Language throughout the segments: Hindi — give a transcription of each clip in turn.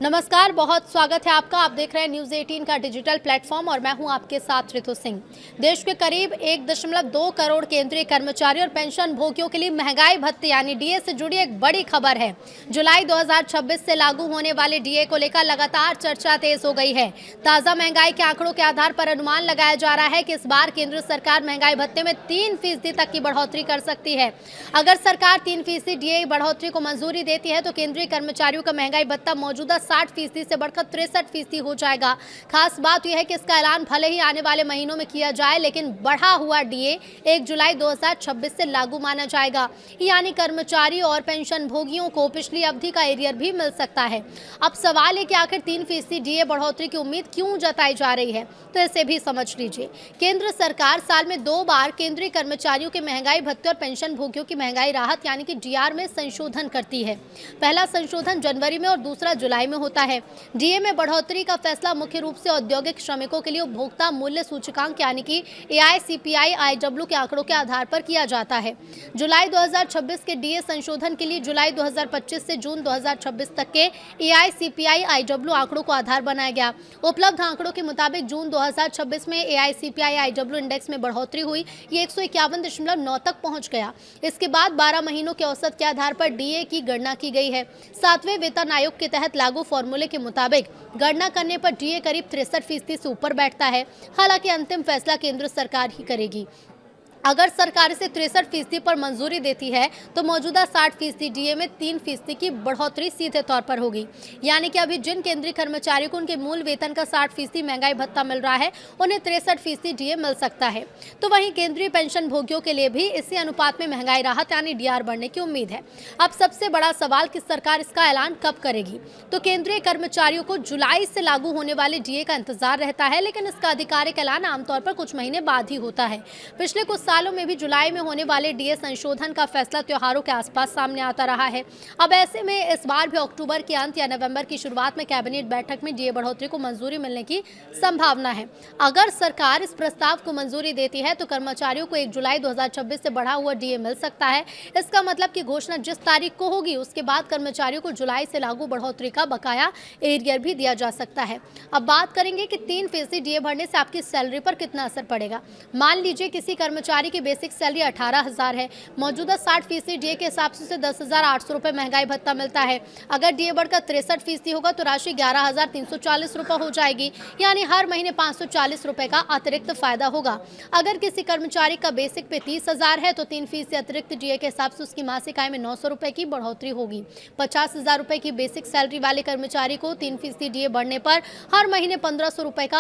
नमस्कार, बहुत स्वागत है आपका। आप देख रहे हैं न्यूज़ 18 का डिजिटल प्लेटफॉर्म और मैं हूं आपके साथ ऋतु सिंह। देश के करीब 1.2 करोड़ केंद्रीय कर्मचारी और पेंशन भोगियों के लिए महंगाई भत्ते यानी डीए से जुड़ी एक बड़ी खबर है। जुलाई 2026 से लागू होने वाले डीए को लेकर लगातार चर्चा तेज हो गई है। ताज़ा महंगाई के आंकड़ों के आधार पर अनुमान लगाया जा रहा है कि इस बार केंद्र सरकार महंगाई भत्ते में 3% तक की बढ़ोतरी कर सकती है। अगर सरकार 3% डीए बढ़ोतरी को मंजूरी देती है तो केंद्रीय कर्मचारियों का महंगाई भत्ता मौजूदा 60% से बढ़कर 63% हो जाएगा। खास बात यह है कि इसका ऐलान भले ही आने वाले महीनों में किया जाए, लेकिन बढ़ा हुआ डीए 1 जुलाई 2026 से लागू माना जाएगा। यानी कर्मचारी और पेंशन भोगियों को पिछली अवधि का एरियर भी मिल सकता है। अब सवाल है कि आखिर 3% डीए बढ़ोतरी की उम्मीद क्यों जताई जा रही है, तो इसे भी समझ लीजिए। केंद्र सरकार साल में 2 बार केंद्रीय कर्मचारियों के महंगाई भत्ते और पेंशन भोगियों की महंगाई राहत यानी कि डीआर में संशोधन करती है। पहला संशोधन जनवरी में और दूसरा जुलाई में होता है। डीए में बढ़ोतरी का फैसला मुख्य रूप से औद्योगिक श्रमिकों के लिए उपभोक्ता मूल्य सूचकांक यानी कि AICPI-IW के आंकड़ों के आधार पर किया जाता है। जुलाई 2026 के डीए संशोधन के लिए जुलाई 2025 से जून 2026 तक के AICPI-IW आंकड़ों को आधार बनाया गया। उपलब्ध आंकड़ों के मुताबिक जून 2026 में AICPI-IW इंडेक्स में बढ़ोतरी हुई, ये 151.9 तक पहुंच गया। इसके बाद 12 महीनों के औसत के आधार पर डीए की गणना की गई है। 7वें वेतन आयोग के तहत लागू फॉर्मूले के मुताबिक गणना करने पर डीए करीब 63% से ऊपर बैठता है। हालांकि अंतिम फैसला केंद्र सरकार ही करेगी। अगर सरकार इसे 63% पर मंजूरी देती है तो मौजूदा 60% डीए में 3% की बढ़ोतरी सीधे तौर पर होगी। यानी कि अभी जिन केंद्रीय कर्मचारियों को उनके मूल वेतन का 60% महंगाई भत्ता मिल रहा है, उन्हें 63% डीए मिल सकता है। तो वहीं केंद्रीय पेंशन भोगियों के लिए भी इसी अनुपात में महंगाई राहत यानी डीआर बढ़ने की उम्मीद है। अब सबसे बड़ा सवाल कि सरकार इसका ऐलान कब करेगी। तो केंद्रीय कर्मचारियों को जुलाई से लागू होने वाले डीए का इंतजार रहता है, लेकिन इसका आधिकारिक ऐलान आमतौर पर कुछ महीने बाद ही होता है। पिछले कुछ सालों में भी जुलाई में होने वाले डीए संशोधन का फैसला त्योहारों के आसपास सामने आता रहा है। अब ऐसे में इस बार भी अक्टूबर के अंत या नवंबर की शुरुआत में कैबिनेट बैठक में डीए बढ़ोतरी को मंजूरी मिलने की संभावना है। अगर सरकार इस प्रस्ताव को मंजूरी देती है तो कर्मचारियों को 1 जुलाई 2026 से बढ़ा हुआ डीए मिल सकता है। इसका मतलब कि घोषणा जिस तारीख को होगी उसके बाद कर्मचारियों को जुलाई से लागू बढ़ोतरी का बकाया एरियर भी दिया जा सकता है। अब बात करेंगे कि 3% डीए बढ़ने से आपकी सैलरी पर कितना असर पड़ेगा। मान लीजिए किसी कर्मचारी की बेसिक सैलरी 18,000 है। मौजूदा 60% डीए के हिसाब से 10,800 रुपये महंगाई भत्ता मिलता है। अगर डीए बढ़कर 63% होगा तो राशि 11,340 रुपये हो जाएगी। यानी हर महीने 540 रुपये का अतिरिक्त फायदा होगा। अगर किसी कर्मचारी का बेसिक पे 30,000 है तो 3% अतिरिक्त डीए के हिसाब से उसकी मासिक आय में 900 रुपये की बढ़ोतरी होगी। 50,000 रुपये की बेसिक सैलरी वाले कर्मचारी को 3% डीए बढ़ने पर हर महीने 1,500 रुपये का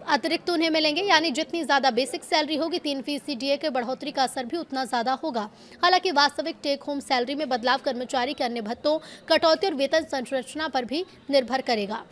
अतिरिक्त उन्हें मिलेंगे। यानी जितनी ज़्यादा बेसिक सैलरी होगी 3% डीए के बढ़ोतरी का असर भी उतना ज़्यादा होगा। हालांकि वास्तविक टेक होम सैलरी में बदलाव कर्मचारी के अन्य भत्तों, कटौती और वेतन संरचना पर भी निर्भर करेगा।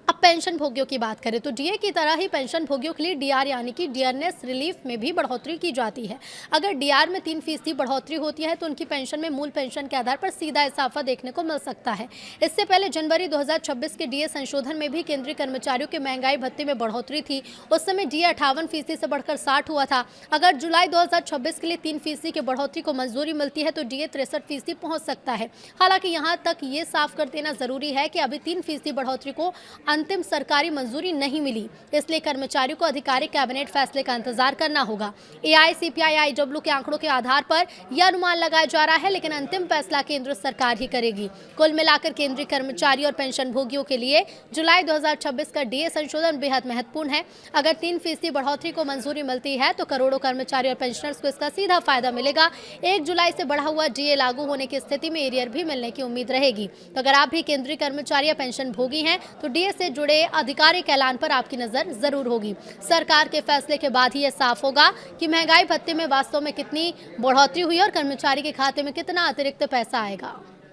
अब पेंशन भोगियों की बात करें तो डीए की तरह ही पेंशन भोगियों के लिए डीआर यानी कि डियरनेस रिलीफ में भी बढ़ोतरी की जाती है। अगर डीआर में 3% बढ़ोतरी होती है तो उनकी पेंशन में मूल पेंशन के आधार पर सीधा इजाफा देखने को मिल सकता है। इससे पहले जनवरी 2026 के डीए संशोधन में भी केंद्रीय कर्मचारियों के महंगाई भत्ते में बढ़ोतरी थी। उस समय डीए 58% से बढ़कर 60 हुआ था। अगर जुलाई 2026 के लिए 3% की बढ़ोतरी को मंजूरी मिलती है तो डीए 63% पहुंच सकता है। हालांकि यहाँ तक ये साफ कर देना जरूरी है कि अभी 3% बढ़ोतरी को अंतिम सरकारी मंजूरी नहीं मिली, इसलिए कर्मचारियों को आधिकारिक कैबिनेट फैसले का इंतजार करना होगा। AICPI-IW के आंकड़ों के आधार पर यह अनुमान लगाया जा रहा है, लेकिन अंतिम फैसला केंद्र सरकार ही करेगी। कुल मिलाकर केंद्रीय कर्मचारी और पेंशन भोगियों के लिए जुलाई 2026 का डीए संशोधन बेहद महत्वपूर्ण है। अगर 3% बढ़ोतरी को मंजूरी मिलती है तो करोड़ों कर्मचारी और पेंशनर्स को इसका सीधा फायदा मिलेगा। 1 जुलाई से बढ़ा हुआ डीए लागू होने की स्थिति में एरियर भी मिलने की उम्मीद रहेगी। तो अगर आप भी केंद्रीय कर्मचारी या पेंशन भोगी हैं तो डीए से जुड़े आधिकारिक ऐलान पर आपकी नजर जरूर होगी। सरकार के फैसले के बाद ही यह साफ होगा कि महंगाई भत्ते में वास्तव में कितनी बढ़ोतरी हुई और कर्मचारी के खाते में कितना अतिरिक्त पैसा आएगा।